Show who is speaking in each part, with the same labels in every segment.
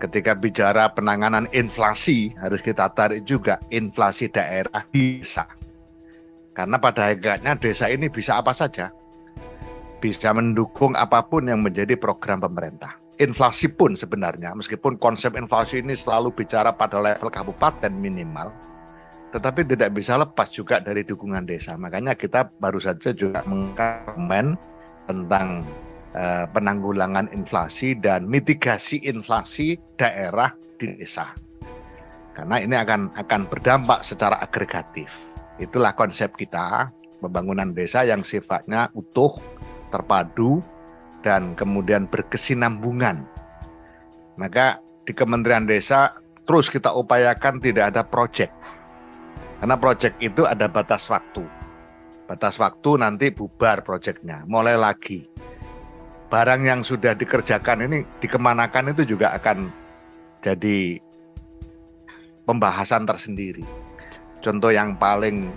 Speaker 1: ketika bicara penanganan inflasi, harus kita tarik juga inflasi daerah di desa. Karena pada hakikatnya desa ini bisa apa saja. Bisa mendukung apapun yang menjadi program pemerintah. Inflasi pun sebenarnya, meskipun konsep inflasi ini selalu bicara pada level kabupaten minimal, tetapi tidak bisa lepas juga dari dukungan desa. Makanya kita baru saja juga mengkamen tentang penanggulangan inflasi dan mitigasi inflasi daerah di desa. Karena ini akan berdampak secara agregatif. Itulah konsep kita, pembangunan desa yang sifatnya utuh, terpadu, dan kemudian berkesinambungan. Maka di Kementerian Desa terus kita upayakan tidak ada proyek. Karena proyek itu ada batas waktu. Batas waktu nanti bubar proyeknya, mulai lagi. Barang yang sudah dikerjakan ini dikemanakan itu juga akan jadi pembahasan tersendiri. Contoh yang paling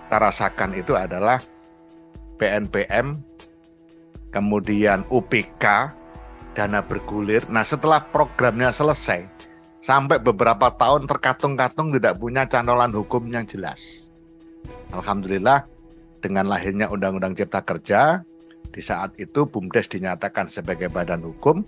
Speaker 1: kita rasakan itu adalah PNPM, kemudian UPK, dana bergulir. Nah, setelah programnya selesai, sampai beberapa tahun terkatung-katung tidak punya canolan hukum yang jelas. Alhamdulillah, dengan lahirnya Undang-Undang Cipta Kerja, di saat itu BUMDes dinyatakan sebagai badan hukum,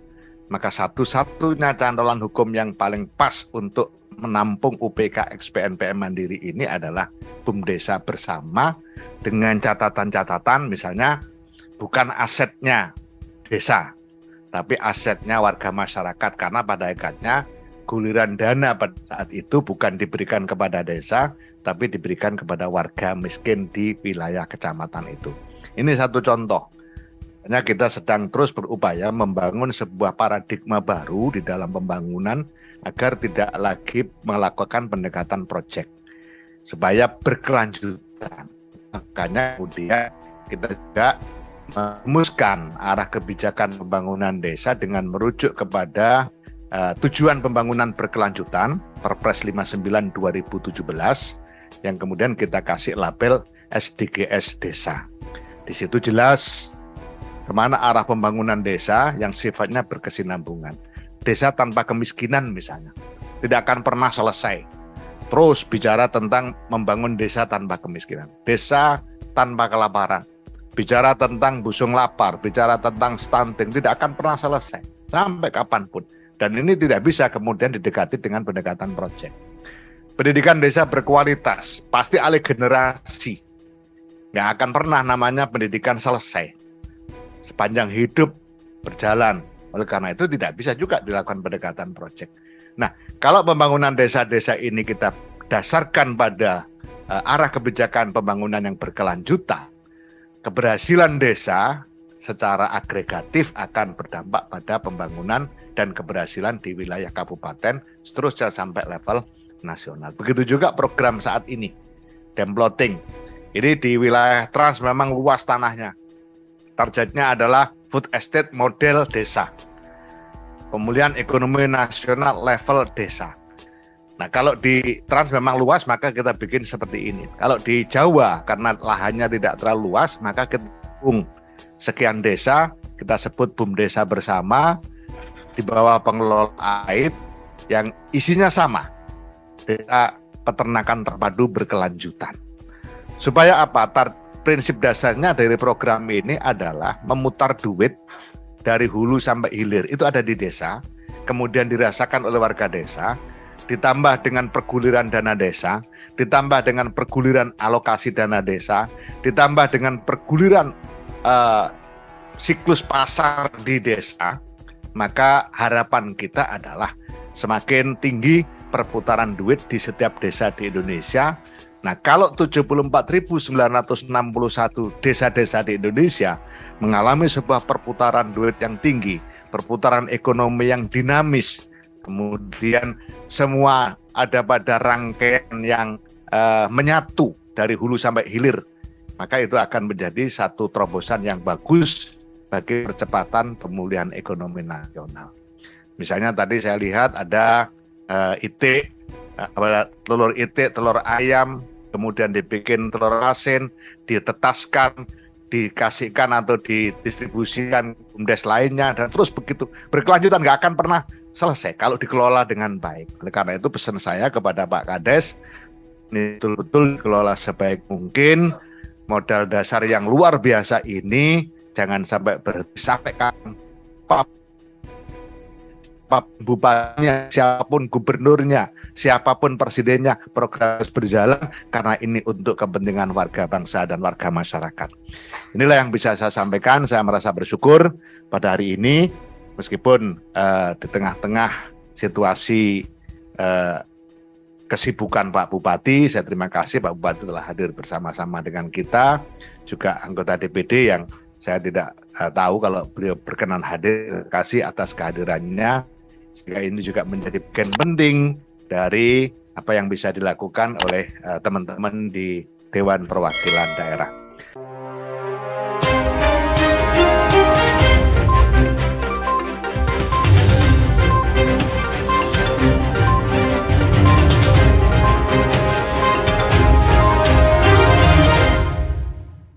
Speaker 1: maka satu-satunya canolan hukum yang paling pas untuk menampung UPK ex PNPM Mandiri ini adalah BUMDesa bersama, dengan catatan-catatan misalnya bukan asetnya desa, tapi asetnya warga masyarakat, karena pada hakikatnya guliran dana pada saat itu bukan diberikan kepada desa, tapi diberikan kepada warga miskin di wilayah kecamatan itu. Ini satu contoh. Hanya kita sedang terus berupaya membangun sebuah paradigma baru di dalam pembangunan agar tidak lagi melakukan pendekatan proyek, supaya berkelanjutan. Makanya kemudian kita juga merumuskan arah kebijakan pembangunan desa dengan merujuk kepada tujuan pembangunan berkelanjutan Perpres 59 2017 yang kemudian kita kasih label SDGs Desa. Di situ jelas kemana arah pembangunan desa yang sifatnya berkesinambungan. Desa tanpa kemiskinan misalnya tidak akan pernah selesai. Terus bicara tentang membangun desa tanpa kemiskinan, desa tanpa kelaparan, bicara tentang busung lapar, bicara tentang stunting, tidak akan pernah selesai sampai kapanpun. Dan ini tidak bisa kemudian didekati dengan pendekatan proyek. Pendidikan desa berkualitas, pasti alih generasi. Nggak akan pernah namanya pendidikan selesai. Sepanjang hidup berjalan. Oleh karena itu tidak bisa juga dilakukan pendekatan proyek. Nah, kalau pembangunan desa-desa ini kita dasarkan pada arah kebijakan pembangunan yang berkelanjutan, keberhasilan desa secara agregatif akan berdampak pada pembangunan dan keberhasilan di wilayah kabupaten, seterusnya sampai level nasional. Begitu juga program saat ini, Demploting. Ini di wilayah Trans memang luas tanahnya. Targetnya adalah food estate model desa. Pemulihan ekonomi nasional level desa. Nah, kalau di Trans memang luas, maka kita bikin seperti ini. Kalau di Jawa, karena lahannya tidak terlalu luas, maka kita gabung sekian desa, kita sebut BUMDesa bersama, di bawah pengelola AID, yang isinya sama. Desa peternakan terpadu berkelanjutan. Supaya apa? Prinsip dasarnya dari program ini adalah memutar duit dari hulu sampai hilir. Itu ada di desa, kemudian dirasakan oleh warga desa, ditambah dengan perguliran dana desa, ditambah dengan perguliran alokasi dana desa, ditambah dengan perguliran siklus pasar di desa, maka harapan kita adalah semakin tinggi perputaran duit di setiap desa di Indonesia. Nah, kalau 74.961 desa-desa di Indonesia mengalami sebuah perputaran duit yang tinggi, perputaran ekonomi yang dinamis, kemudian semua ada pada rangkaian yang menyatu dari hulu sampai hilir, maka itu akan menjadi satu terobosan yang bagus bagi percepatan pemulihan ekonomi nasional. Misalnya tadi saya lihat ada itik, telur itik, telur ayam, kemudian dibikin telur asin, ditetaskan, dikasihkan atau didistribusikan BUMDes lainnya, dan terus begitu berkelanjutan, nggak akan pernah selesai kalau dikelola dengan baik. Oleh karena itu pesan saya kepada Pak Kades, ini betul-betul dikelola sebaik mungkin. Modal dasar yang luar biasa ini jangan sampai berhenti sampai kapan bupatinya, siapapun gubernurnya, siapapun presidennya, program harus berjalan karena ini untuk kepentingan warga bangsa dan warga masyarakat. Inilah yang bisa saya sampaikan. Saya merasa bersyukur pada hari ini, meskipun di tengah-tengah situasi kesibukan Pak Bupati, saya terima kasih Pak Bupati telah hadir bersama-sama dengan kita, juga anggota DPD yang saya tidak tahu kalau beliau berkenan hadir. Terima kasih atas kehadirannya, sehingga ini juga menjadi bagian penting dari apa yang bisa dilakukan oleh teman-teman di Dewan Perwakilan Daerah.